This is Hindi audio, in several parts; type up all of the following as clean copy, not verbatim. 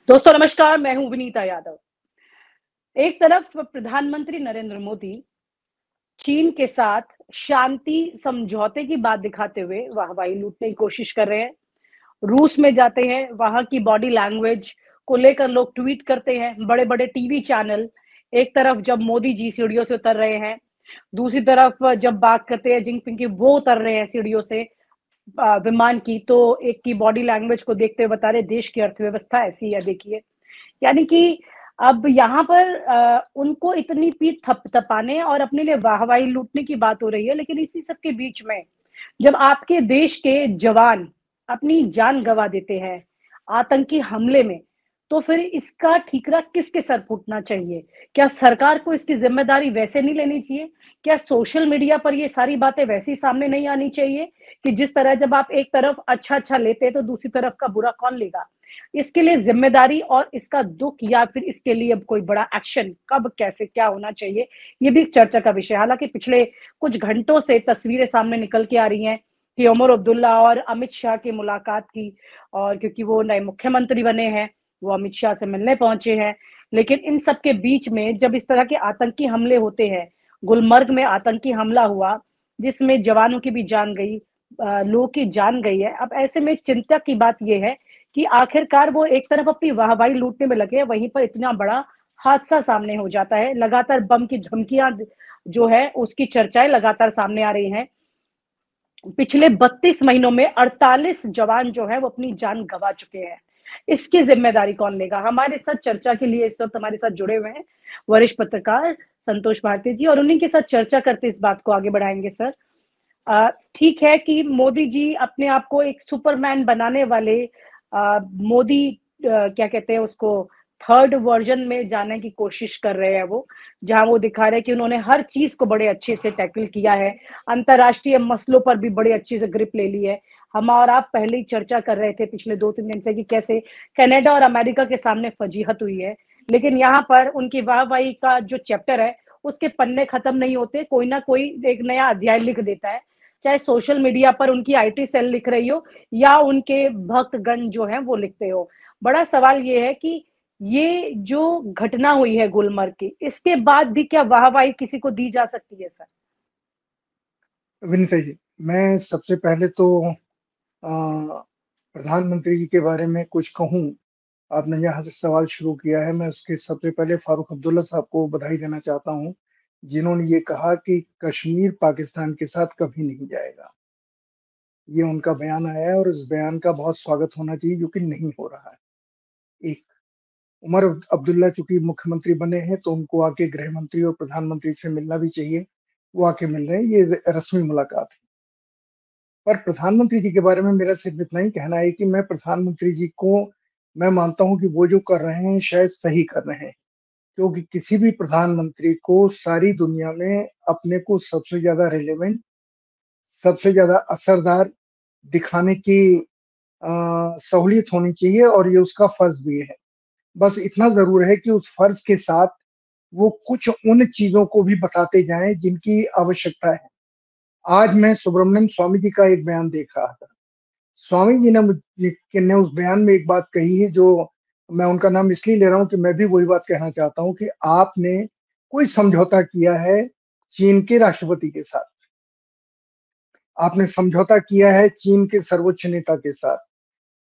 दोस्तों नमस्कार, मैं हूँ विनीता यादव। एक तरफ प्रधानमंत्री नरेंद्र मोदी चीन के साथ शांति समझौते की बात दिखाते हुए वाहवाही लूटने की कोशिश कर रहे हैं। रूस में जाते हैं, वहाँ की बॉडी लैंग्वेज को लेकर लोग ट्वीट करते हैं, बड़े-बड़े टीवी चैनल। एक तरफ जब मोदी जी सीढ़ियों से उतर रहे हैं, दूसरी तरफ जब बात करते हैं जिनपिंग की, वो उतर रहे हैं सीढ़ियों से विमान की, तो एक की बॉडी लैंग्वेज को देखते हुए बता रहे देश की अर्थव्यवस्था ऐसी है देखिए। यानी कि अब यहाँ पर उनको इतनी पीठ थपथपाने और अपने लिए वाहवाही लूटने की बात हो रही है, लेकिन इसी सब के बीच में जब आपके देश के जवान अपनी जान गंवा देते हैं आतंकी हमले में, तो फिर इसका ठीकरा किसके सर फूटना चाहिए? क्या सरकार को इसकी ज़िम्मेदारी वैसे नहीं लेनी चाहिए? क्या सोशल मीडिया पर ये सारी बातें वैसे ही सामने नहीं आनी चाहिए कि जिस तरह जब आप एक तरफ अच्छा-अच्छा लेते हैं, तो दूसरी तरफ का बुरा कौन लेगा? इसके लिए ज़िम्मेदारी और इसका दुःख या फिर इसके लिए अब कोई बड़ा एक्शन कब, कैसे, क्या होना चाहिए, ये भी एक चर्चा का विषय है। हालाँकि पिछले कुछ घंटों से तस्वीरें सामने निकल के आ रही हैं कि उमर अब्दुल्ला और अमित शाह की मुलाकात की, और क्योंकि वो नए मुख्यमंत्री बने हैं, वो अमित शाह से मिलने पहुँचे हैं। लेकिन इन सब के बीच में जब इस तरह के आतंकी हमले होते हैं, गुलमर्ग में आतंकी हमला हुआ, जिसमें जवानों की भी जान गई, लोगों की जान गई है। अब ऐसे में चिंता की बात ये है कि आखिरकार वो एक तरफ अपनी वाहवाही लूटने में लगे हैं, वहीं पर इतना बड़ा हादसा सामने हो जाता है। लगातार बम की धमकियाँ जो है, उसकी चर्चाएँ लगातार सामने आ रही हैं। पिछले 32 महीनों में 48 जवान जो है वो अपनी जान गंवा चुके हैं। इसकी ज़िम्मेदारी कौन लेगा? हमारे साथ चर्चा के लिए इस वक़्त हमारे साथ जुड़े हुए हैं वरिष्ठ पत्रकार संतोष भारती जी, और उन्हीं के साथ चर्चा करते इस बात को आगे बढ़ाएँगे सर। ठीक है कि मोदी जी अपने आप को एक सुपरमैन बनाने वाले मोदी क्या कहते हैं उसको, थर्ड वर्ज़न में जाने की कोशिश कर रहे हैं वो, जहाँ वो दिखा रहे हैं कि उन्होंने हर चीज़ को बड़े अच्छे से टैकल किया है, अंतर्राष्ट्रीय मसलों पर भी बड़े अच्छे से ग्रिप ले ली है। हम और आप पहले ही चर्चा कर रहे थे पिछले 2-3 दिन से कि कैसे कनाडा और अमेरिका के सामने फजीहत हुई है। लेकिन यहाँ पर उनकी वाहवाही का जो चैप्टर है, उसके पन्ने खत्म नहीं होते, कोई ना कोई एक नया अध्याय लिख देता है। चाहे सोशल मीडिया पर उनकी आईटी सेल लिख रही हो या उनके भक्तगण जो हैं वो लिखते हो। बड़ा सवाल ये है कि ये जो घटना हुई है गुलमर्ग की, इसके बाद भी क्या वाहवाही किसी को दी जा सकती है सर? विनीता जी, मैं सबसे पहले तो प्रधानमंत्री जी के बारे में कुछ कहूँ। आपने जहाँ से सवाल शुरू किया है, मैं उसके सबसे पहले फारूक अब्दुल्ला साहब को बधाई देना चाहता हूँ, जिन्होंने ये कहा कि कश्मीर पाकिस्तान के साथ कभी नहीं जाएगा। ये उनका बयान आया है और इस बयान का बहुत स्वागत होना चाहिए, जो कि नहीं हो रहा है। एक उमर अब्दुल्ला चूँकि मुख्यमंत्री बने हैं, तो उनको आके गृह मंत्री और प्रधानमंत्री से मिलना भी चाहिए। वो आके मिल रहे हैं, ये रस्मी मुलाकात है। पर प्रधानमंत्री जी के बारे में मेरा सिर्फ इतना ही कहना है कि मैं प्रधानमंत्री जी को मैं मानता हूँ कि वो जो कर रहे हैं शायद सही कर रहे हैं। क्योंकि किसी भी प्रधानमंत्री को सारी दुनिया में अपने को सबसे ज़्यादा रिलेवेंट, सबसे ज़्यादा असरदार दिखाने की सहूलियत होनी चाहिए और ये उसका फ़र्ज़ भी है। बस इतना ज़रूर है कि उस फ़र्ज़ के साथ वो कुछ उन चीज़ों को भी बताते जाएँ जिनकी आवश्यकता है। आज मैं सुब्रमण्यम स्वामी जी का एक बयान देख रहा था। स्वामी जी ने उस बयान में एक बात कही है जो मैं उनका नाम इसलिए ले रहा हूँ कि मैं भी वही बात कहना चाहता हूँ कि आपने कोई समझौता किया है चीन के राष्ट्रपति के साथ। आपने समझौता किया है चीन के सर्वोच्च नेता के साथ।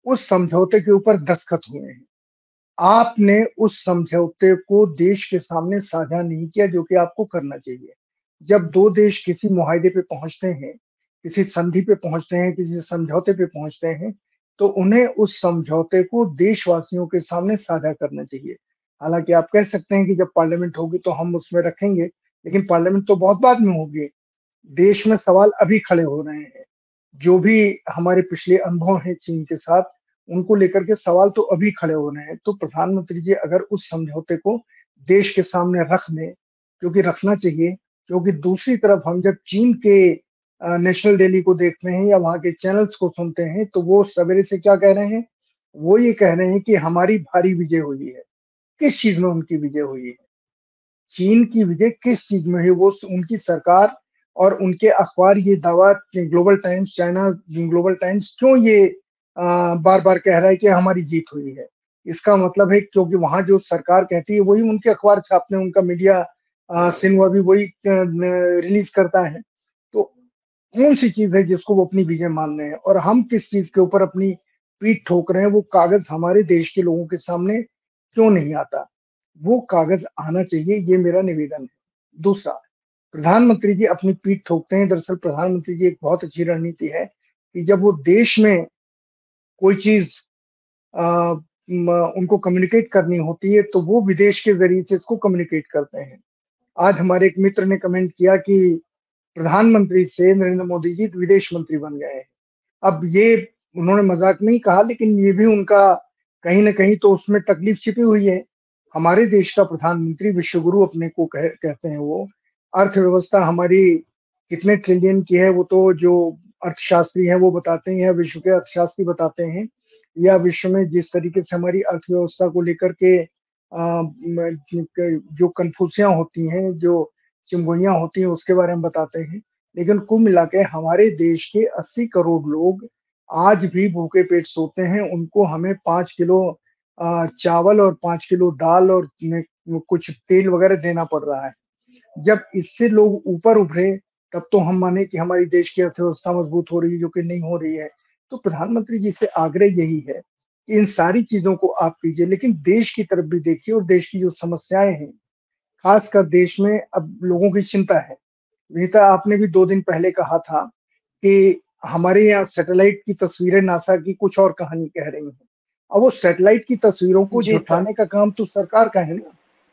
उस समझौते के ऊपर दस्तखत हुए हैं। आपने उस समझौते को देश के सामने साझा नहीं किया, जो कि आपको करना चाहिए। जब 2 देश किसी मुआहदे पे पहुँचते हैं, किसी संधि पे पहुँचते हैं, किसी समझौते पे पहुँचते हैं, तो उन्हें उस समझौते को देशवासियों के सामने साझा करना चाहिए। हालाँकि आप कह सकते हैं कि जब पार्लियामेंट होगी तो हम उसमें रखेंगे, लेकिन पार्लियामेंट तो बहुत बाद में होगी। देश में सवाल अभी खड़े हो रहे हैं। जो भी हमारे पिछले अनुभव हैं चीन के साथ, उनको लेकर के सवाल तो अभी खड़े हो रहे हैं। तो प्रधानमंत्री जी अगर उस समझौते को देश के सामने रख दें, क्योंकि रखना चाहिए, क्योंकि दूसरी तरफ हम जब चीन के नेशनल डेली को देखते हैं या वहाँ के चैनल्स को सुनते हैं, तो वो सवेरे से क्या कह रहे हैं? वो ये कह रहे हैं कि हमारी भारी विजय हुई है। किस चीज़ में उनकी विजय हुई है? चीन की विजय किस चीज में है? वो उनकी सरकार और उनके अखबार ये दावा global times, China global times क्यों ये बार बार कह रहा है कि हमारी जीत हुई है? इसका मतलब है क्योंकि वहां जो सरकार कहती है वही उनके अखबार छापते हैं, उनका मीडिया सिन्हुआ भी वही रिलीज करता है। तो कौन सी चीज है जिसको वो अपनी विजय मान रहे हैं और हम किस चीज के ऊपर अपनी पीठ ठोक रहे हैं? वो कागज हमारे देश के लोगों के सामने क्यों नहीं आता? वो कागज आना चाहिए, ये मेरा निवेदन है। दूसरा, प्रधानमंत्री जी अपनी पीठ ठोकते हैं। दरअसल प्रधानमंत्री जी एक बहुत अच्छी रणनीति है कि जब वो देश में कोई चीज उनको कम्युनिकेट करनी होती है तो वो विदेश के जरिए से इसको कम्युनिकेट करते हैं। आज हमारे एक मित्र ने कमेंट किया कि प्रधानमंत्री से नरेंद्र मोदी जी विदेश मंत्री बन गए हैं। अब ये उन्होंने मजाक में ही कहा, लेकिन ये भी उनका कहीं ना कहीं तो उसमें तकलीफ छिपी हुई है। हमारे देश का प्रधानमंत्री विश्वगुरु अपने को कहते हैं। वो अर्थव्यवस्था हमारी कितने ट्रिलियन की है वो तो जो अर्थशास्त्री है वो बताते हैं, या विश्व के अर्थशास्त्री बताते हैं, या विश्व में जिस तरीके से हमारी अर्थव्यवस्था को लेकर के जो कन्फ्यूजियां होती हैं, जो चिंगुइयां होती हैं, उसके बारे में बताते हैं। लेकिन कुल मिला के हमारे देश के 80 करोड़ लोग आज भी भूखे पेट सोते हैं। उनको हमें 5 किलो चावल और 5 किलो दाल और कुछ तेल वगैरह देना पड़ रहा है। जब इससे लोग ऊपर उभरे तब तो हम माने कि हमारी देश की अर्थव्यवस्था मजबूत हो रही है, जो कि नहीं हो रही है। तो प्रधानमंत्री जी से आग्रह यही है कि इन सारी चीजों को आप कीजिए, लेकिन देश की तरफ भी देखिए और देश की जो समस्याएं हैं, खासकर देश में अब लोगों की चिंता है। विनीता, आपने भी 2 दिन पहले कहा था कि हमारे यहाँ सैटेलाइट की तस्वीरें नासा की कुछ और कहानी कह रही हैं। अब वो सैटेलाइट की तस्वीरों को जी सर। झुठलाने का काम तो सरकार का है ना।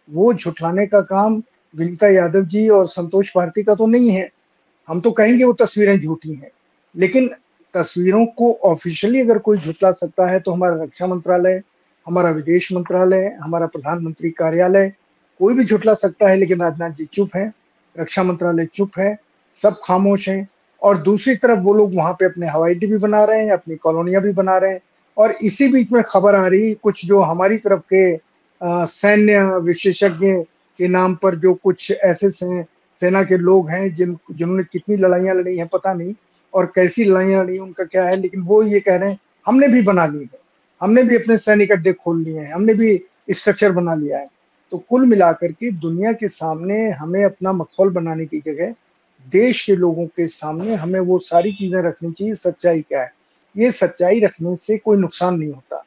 वो झुठलाने का काम विनीता यादव जी और संतोष भारती का तो नहीं है। हम तो कहेंगे वो तस्वीरें झूठी हैं, लेकिन तस्वीरों को ऑफिशियली अगर कोई झुठला सकता है तो हमारा रक्षा मंत्रालय, हमारा विदेश मंत्रालय, हमारा प्रधानमंत्री कार्यालय, कोई भी झुठला सकता है। लेकिन राजनाथ जी चुप है, रक्षा मंत्रालय चुप है, सब खामोश हैं। और दूसरी तरफ वो लोग वहां पे अपने हवाई अड्डे भी बना रहे हैं, अपनी कॉलोनियां भी बना रहे हैं। और इसी बीच में खबर आ रही कुछ जो हमारी तरफ के सैन्य विशेषज्ञ के नाम पर जो कुछ ऐसे सेना के लोग हैं जिन्होंने कितनी लड़ाइयां लड़ी हैं पता नहीं, और कैसी लड़ाइयां लड़ी उनका क्या है, लेकिन वो ये कह रहे हैं हमने भी बना ली है, हमने भी अपने सैनिक अड्डे खोल लिए हैं, हमने भी स्ट्रक्चर बना लिया है। तो कुल मिलाकर के दुनिया के सामने हमें अपना मखौल बनाने की जगह देश के लोगों के सामने हमें वो सारी चीजें रखनी चाहिए। सच्चाई क्या है, ये सच्चाई रखने से कोई नुकसान नहीं होता।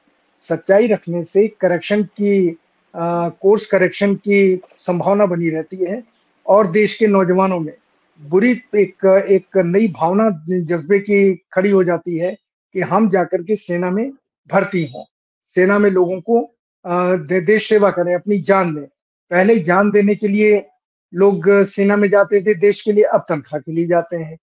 सच्चाई रखने से करेक्शन की कोर्स करेक्शन की संभावना बनी रहती है, और देश के नौजवानों में बुरी एक नई भावना जज्बे की खड़ी हो जाती है कि हम जाकर के सेना में भर्ती हों, सेना में लोगों को देश सेवा करें, अपनी जान दें। पहले जान देने के लिए लोग सेना में जाते थे देश के लिए, अब तनख्वाह के लिए जाते हैं।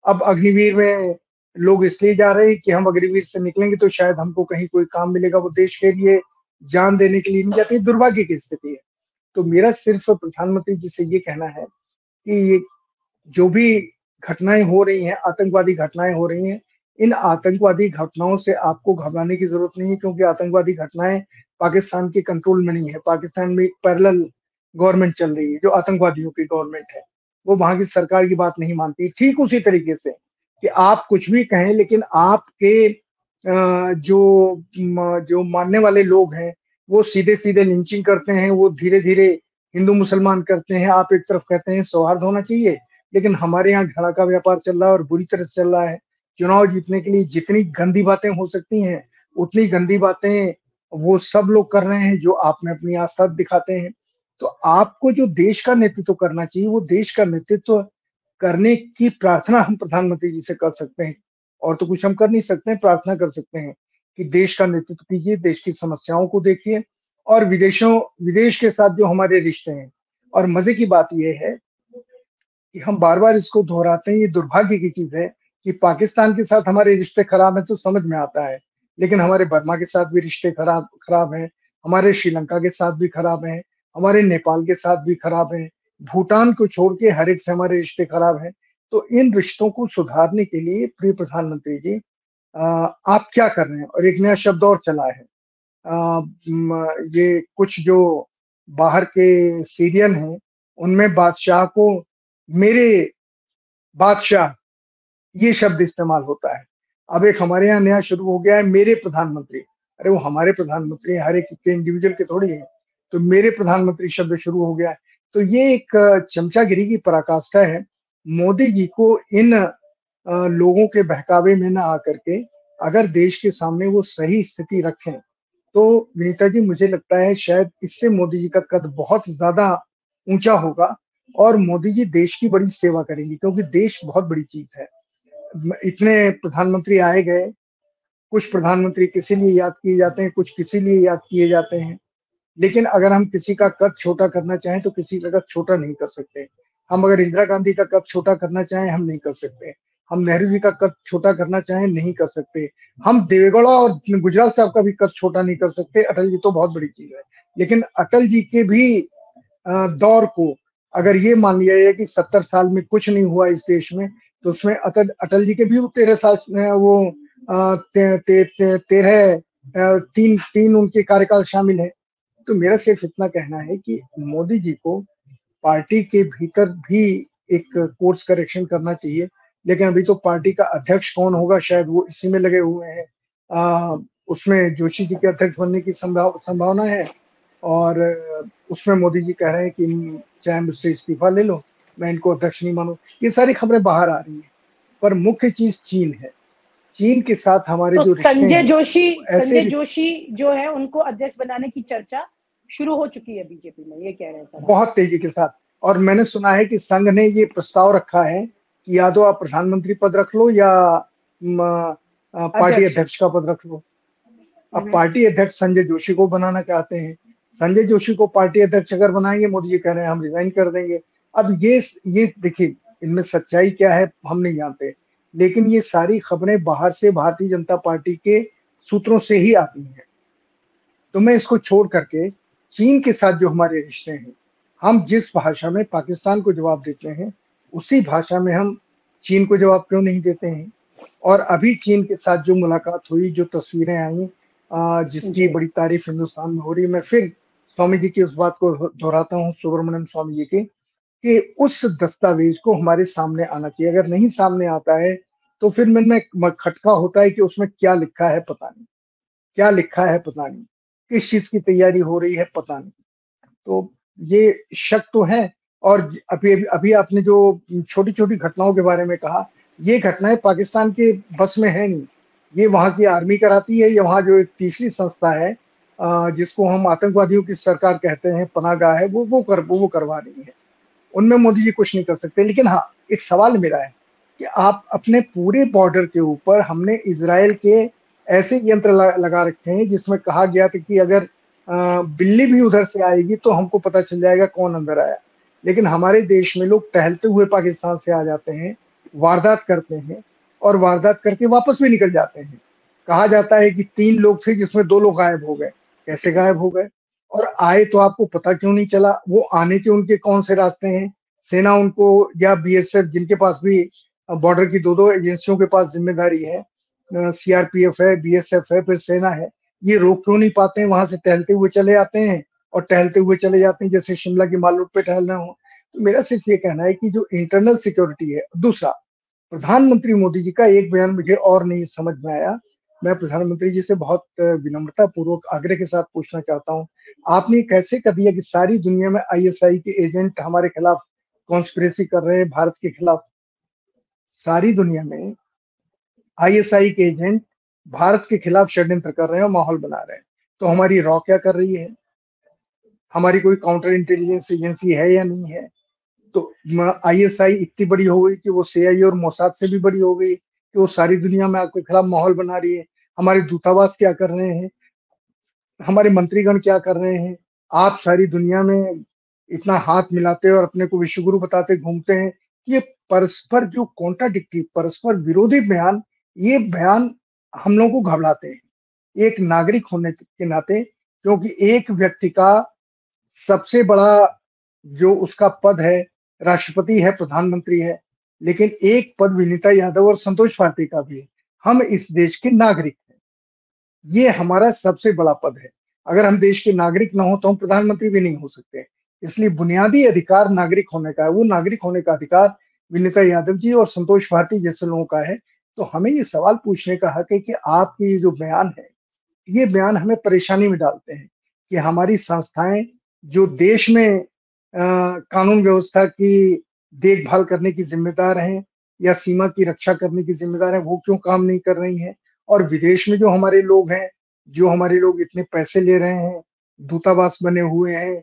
अब अग्निवीर में लोग इसलिए जा रहे हैं कि हम अग्निवीर से निकलेंगे तो शायद हमको कहीं कोई काम मिलेगा, वो देश के लिए जान देने के लिए नहीं जाते। दुर्भाग्य की स्थिति है। तो मेरा सिर्फ प्रधानमंत्री जी से ये कहना है कि ये जो भी घटनाएं हो रही हैं, आतंकवादी घटनाएं हो रही हैं, इन आतंकवादी घटनाओं से आपको घबराने की जरूरत नहीं है, क्योंकि आतंकवादी घटनाएं पाकिस्तान के कंट्रोल में नहीं है। पाकिस्तान में एक पैरेलल गवर्नमेंट चल रही है जो आतंकवादियों की गवर्नमेंट है। वो वहां की सरकार की बात नहीं मानती। ठीक उसी तरीके से कि आप कुछ भी कहें, लेकिन आपके जो मानने वाले लोग हैं वो सीधे सीधे लिंचिंग करते हैं, वो धीरे धीरे हिंदू मुसलमान करते हैं। आप एक तरफ कहते हैं सौहार्द होना चाहिए, लेकिन हमारे यहाँ घड़ा का व्यापार चल रहा है और बुरी तरह से चल रहा है। चुनाव जीतने के लिए जितनी गंदी बातें हो सकती हैं उतनी गंदी बातें वो सब लोग कर रहे हैं जो आप में अपनी आस्था दिखाते हैं। तो आपको जो देश का नेतृत्व करना चाहिए वो देश का नेतृत्व करने की प्रार्थना हम प्रधानमंत्री जी से कर सकते हैं। और तो कुछ हम कर नहीं सकते हैं, प्रार्थना कर सकते हैं कि देश का नेतृत्व कीजिए, देश की समस्याओं को देखिए, और विदेश के साथ जो हमारे रिश्ते हैं। और मजे की बात यह है कि हम बार बार इसको दोहराते हैं, ये दुर्भाग्य की चीज है कि पाकिस्तान के साथ हमारे रिश्ते खराब हैं तो समझ में आता है, लेकिन हमारे बर्मा के साथ भी रिश्ते खराब खराब हैं, हमारे श्रीलंका के साथ भी खराब हैं, हमारे नेपाल के साथ भी खराब हैं, भूटान को छोड़ के हर एक से हमारे रिश्ते खराब हैं। तो इन रिश्तों को सुधारने के लिए प्रिय प्रधानमंत्री जी, आप क्या कर रहे हैं? और एक नया शब्द और चला है, ये कुछ जो बाहर के सीरियन हैं उनमें बादशाह को मेरे बादशाह ये शब्द इस्तेमाल होता है। अब एक हमारे यहाँ नया शुरू हो गया है, मेरे प्रधानमंत्री। अरे वो हमारे प्रधानमंत्री हैं, हर एक के इंडिविजुअल के थोड़ी है। तो मेरे प्रधानमंत्री शब्द शुरू हो गया है। तो ये एक चमचागिरी की पराकाष्ठा है। मोदी जी को इन लोगों के बहकावे में ना आकर के अगर देश के सामने वो सही स्थिति रखें, तो विनीता जी मुझे लगता है शायद इससे मोदी जी का कद बहुत ज़्यादा ऊँचा होगा और मोदी जी देश की बड़ी सेवा करेंगे क्योंकि देश बहुत बड़ी चीज़ है। इतने प्रधानमंत्री आए गए, कुछ प्रधानमंत्री किसी लिए याद किए जाते हैं, कुछ किसी लिए याद किए जाते हैं। लेकिन अगर हम किसी का कद छोटा करना चाहें तो किसी का कद छोटा नहीं कर सकते। हम अगर इंदिरा गांधी का कद छोटा करना चाहें, हम नहीं कर सकते। हम नेहरू जी का कद छोटा करना चाहें, नहीं कर सकते। हम देवेगौड़ा और गुजराल साहब का भी कद छोटा नहीं कर सकते। अटल जी तो बहुत बड़ी चीज़ है। लेकिन अटल जी के भी दौर को अगर ये मान लिया जाए कि 70 साल में कुछ नहीं हुआ इस देश में, तो उसमें अटल अटल जी के भी 13 साल वो 13 तीन तीन उनके कार्यकाल शामिल है। तो मेरा सिर्फ इतना कहना है कि मोदी जी को पार्टी के भीतर भी एक कोर्स करेक्शन करना चाहिए। लेकिन अभी तो पार्टी का अध्यक्ष कौन होगा शायद वो इसी में लगे हुए हैं। उसमें जोशी जी के अध्यक्ष बनने की संभावना है और उसमें मोदी जी कह रहे हैं कि चाहे मुझसे इस्तीफा ले लो, मैं इनको अध्यक्ष नहीं मानू। ये सारी खबरें बाहर आ रही हैं, पर मुख्य चीज चीन है। चीन के साथ हमारे तो जो रिश्ते हैं ऐसे संजय जोशी जो है उनको अध्यक्ष बनाने की चर्चा शुरू हो चुकी है बीजेपी में, ये कह रहे हैं सर। बहुत तेजी के साथ। और मैंने सुना है कि संघ ने ये प्रस्ताव रखा है कि या तो आप प्रधानमंत्री पद रख लो या पार्टी अध्यक्ष। अध्यक्ष का पद रख लो। अब पार्टी अध्यक्ष संजय जोशी को बनाना चाहते हैं। संजय जोशी को पार्टी अध्यक्ष अगर बनाएंगे, मोदी जी कह रहे हैं हम रिजाइन कर देंगे। अब ये देखिए इनमें सच्चाई क्या है हम नहीं जानते, लेकिन ये सारी खबरें बाहर से भारतीय जनता पार्टी के सूत्रों से ही आती हैं। तो मैं इसको छोड़ करके चीन के साथ जो हमारे रिश्ते हैं, हम जिस भाषा में पाकिस्तान को जवाब देते हैं, उसी भाषा में हम चीन को जवाब क्यों नहीं देते हैं। और अभी चीन के साथ जो मुलाकात हुई, जो तस्वीरें आई, जिसकी बड़ी तारीफ हिंदुस्तान में हो रही है, मैं फिर स्वामी जी की उस बात को दोहराता हूँ, सुब्रमण्यम स्वामी जी की, कि उस दस्तावेज को हमारे सामने आना चाहिए। अगर नहीं सामने आता है तो फिर मन में खटका होता है कि उसमें क्या लिखा है पता नहीं, क्या लिखा है पता नहीं, किस चीज की तैयारी हो रही है पता नहीं। तो ये शक तो है। और अभी अभी आपने जो छोटी छोटी घटनाओं के बारे में कहा, ये घटनाएं पाकिस्तान के बस में है नहीं। ये वहां की आर्मी कराती है, या वहां जो एक तीसरी संस्था है जिसको हम आतंकवादियों की सरकार कहते हैं, पनाहगाह है, वो करवा रही है। उनमें मोदी जी कुछ नहीं कर सकते। लेकिन हाँ, एक सवाल मेरा है कि आप अपने पूरे बॉर्डर के ऊपर, हमने इजराइल के ऐसे यंत्र लगा रखे हैं जिसमें कहा गया था कि अगर बिल्ली भी उधर से आएगी तो हमको पता चल जाएगा कौन अंदर आया। लेकिन हमारे देश में लोग टहलते हुए पाकिस्तान से आ जाते हैं, वारदात करते हैं और वारदात करके वापस भी निकल जाते हैं। कहा जाता है कि 3 लोग थे जिसमें 2 लोग गायब हो गए। कैसे गायब हो गए? और आए तो आपको पता क्यों नहीं चला? वो आने के उनके कौन से रास्ते हैं? सेना उनको, या बीएसएफ, जिनके पास भी बॉर्डर की दो दो एजेंसियों के पास जिम्मेदारी है, सीआरपीएफ है, बीएसएफ है, फिर सेना है, ये रोक क्यों नहीं पाते हैं? वहां से टहलते हुए चले आते हैं और टहलते हुए चले जाते हैं जैसे शिमला की माल रोड पे टहल रहे हो। तो मेरा सिर्फ ये कहना है कि जो इंटरनल सिक्योरिटी है। दूसरा, प्रधानमंत्री मोदी जी का एक बयान मुझे और नहीं समझ में आया। मैं प्रधानमंत्री जी से बहुत विनम्रता पूर्वक आग्रह के साथ पूछना चाहता हूँ, आपने कैसे कह दिया कि सारी दुनिया में आईएसआई के एजेंट हमारे खिलाफ कॉन्स्पिरेसी कर रहे हैं, भारत के खिलाफ? सारी दुनिया में आईएसआई के एजेंट भारत के खिलाफ षड्यंत्र कर रहे हैं और माहौल बना रहे हैं। तो हमारी रॉ क्या कर रही है? हमारी कोई काउंटर इंटेलिजेंस एजेंसी है या नहीं है? तो आईएसआई इतनी बड़ी हो गई कि वो सीआईए और मोसाद से भी बड़ी हो गई कि वो सारी दुनिया में आपके खिलाफ माहौल बना रही है। हमारे दूतावास क्या कर रहे हैं? हमारे मंत्रीगण क्या कर रहे हैं? आप सारी दुनिया में इतना हाथ मिलाते और अपने को विश्वगुरु बताते घूमते हैं। ये परस्पर जो कॉन्ट्राडिक्टरी, परस्पर विरोधी बयान, ये बयान हम लोगों को घबराते हैं एक नागरिक होने के नाते। क्योंकि एक व्यक्ति का सबसे बड़ा जो उसका पद है, राष्ट्रपति है, प्रधानमंत्री है, लेकिन एक पद विनीता यादव और संतोष पार्टी का भी है। हम इस देश के नागरिक हैं, ये हमारा सबसे बड़ा पद है। अगर हम देश के नागरिक ना हो तो हम प्रधानमंत्री भी नहीं हो सकते। इसलिए बुनियादी अधिकार नागरिक होने का है। वो नागरिक होने का अधिकार विनीता यादव जी और संतोष भारती जैसे लोगों का है। तो हमें ये सवाल पूछने का हक है कि आपके ये जो बयान है, ये बयान हमें परेशानी में डालते हैं कि हमारी संस्थाएं जो देश में कानून व्यवस्था की देखभाल करने की जिम्मेदार हैं या सीमा की रक्षा करने की जिम्मेदार हैं, वो क्यों काम नहीं कर रही हैं? और विदेश में जो हमारे लोग हैं, जो हमारे लोग इतने पैसे ले रहे हैं, दूतावास बने हुए हैं,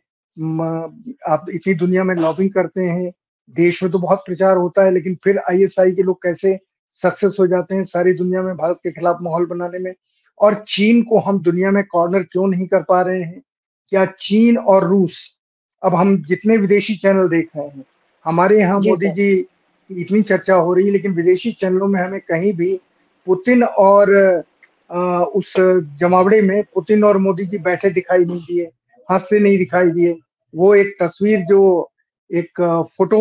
आप इतनी दुनिया में लॉबिंग करते हैं, देश में तो बहुत प्रचार होता है, लेकिन फिर आईएसआई के लोग कैसे सक्सेस हो जाते हैं सारी दुनिया में भारत के खिलाफ माहौल बनाने में? और चीन को हम दुनिया में कॉर्नर क्यों नहीं कर पा रहे हैं? क्या चीन और रूस, अब हम जितने विदेशी चैनल देख रहे हैं, हमारे यहाँ जी मोदी सर। जी की इतनी चर्चा हो रही है, लेकिन विदेशी चैनलों में हमें कहीं भी पुतिन और उस जमावड़े में पुतिन और मोदी जी बैठे दिखाई नहीं दिए, हँसते नहीं दिखाई दिए। वो एक तस्वीर जो एक फोटो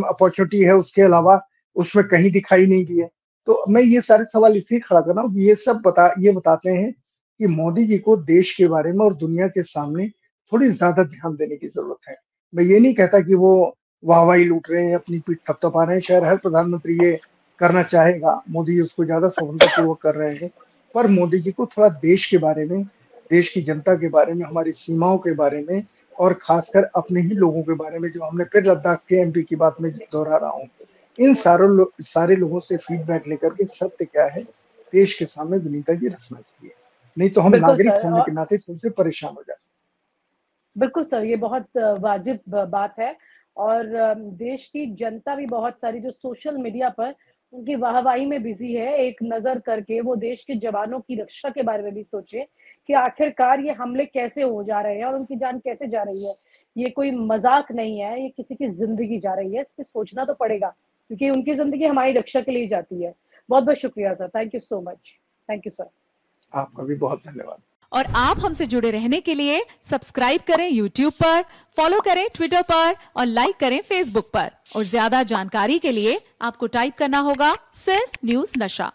अपॉर्चुनिटी है, उसके अलावा उसमें कहीं दिखाई नहीं दिए। तो मैं ये सारे सवाल इसलिए खड़ा कर रहा हूँ कि ये बताते हैं कि मोदी जी को देश के बारे में और दुनिया के सामने थोड़ी ज़्यादा ध्यान देने की ज़रूरत है। मैं ये नहीं कहता कि वो वाहवाही लूट रहे हैं, अपनी पीठ थपथपा रहे हैं, शायद हर प्रधानमंत्री ये करना चाहेगा, मोदी जी उसको ज़्यादा सफलतापूर्वक कर रहे हैं। पर मोदी जी को थोड़ा देश के बारे में, देश की जनता के बारे में, हमारी सीमाओं के बारे में और खासकर अपने ही लोगों के बारे में, जो हमने फिर लद्दाख के एमपी की बात में दोहरा रहा हूँ, इन सारे लोगों से फीडबैक लेकर के सत्य क्या है, देश के सामने विनीता जी रखना चाहिए। नहीं तो हम बिल्कुल नागरिक सर। होने और के नाते थोड़े से परेशान हो जाते बिल्कुल सर, ये बहुत वाजिब बात है। और देश की जनता भी बहुत सारी जो सोशल मीडिया पर उनकी वाहवाही में बिजी है, एक नजर करके वो देश के जवानों की रक्षा के बारे में भी सोचे कि आखिरकार ये हमले कैसे हो जा रहे हैं और उनकी जान कैसे जा रही है। ये कोई मजाक नहीं है, ये किसी की जिंदगी जा रही है, इस पे सोचना तो पड़ेगा, क्योंकि उनकी जिंदगी हमारी रक्षा के लिए जाती है। बहुत बहुत शुक्रिया sir, thank you so much. Thank you sir. आपका भी बहुत धन्यवाद। और आप हमसे जुड़े रहने के लिए सब्सक्राइब करें YouTube पर, फॉलो करें ट्विटर पर और लाइक करें Facebook पर। और ज्यादा जानकारी के लिए आपको टाइप करना होगा सिर्फ न्यूज नशा।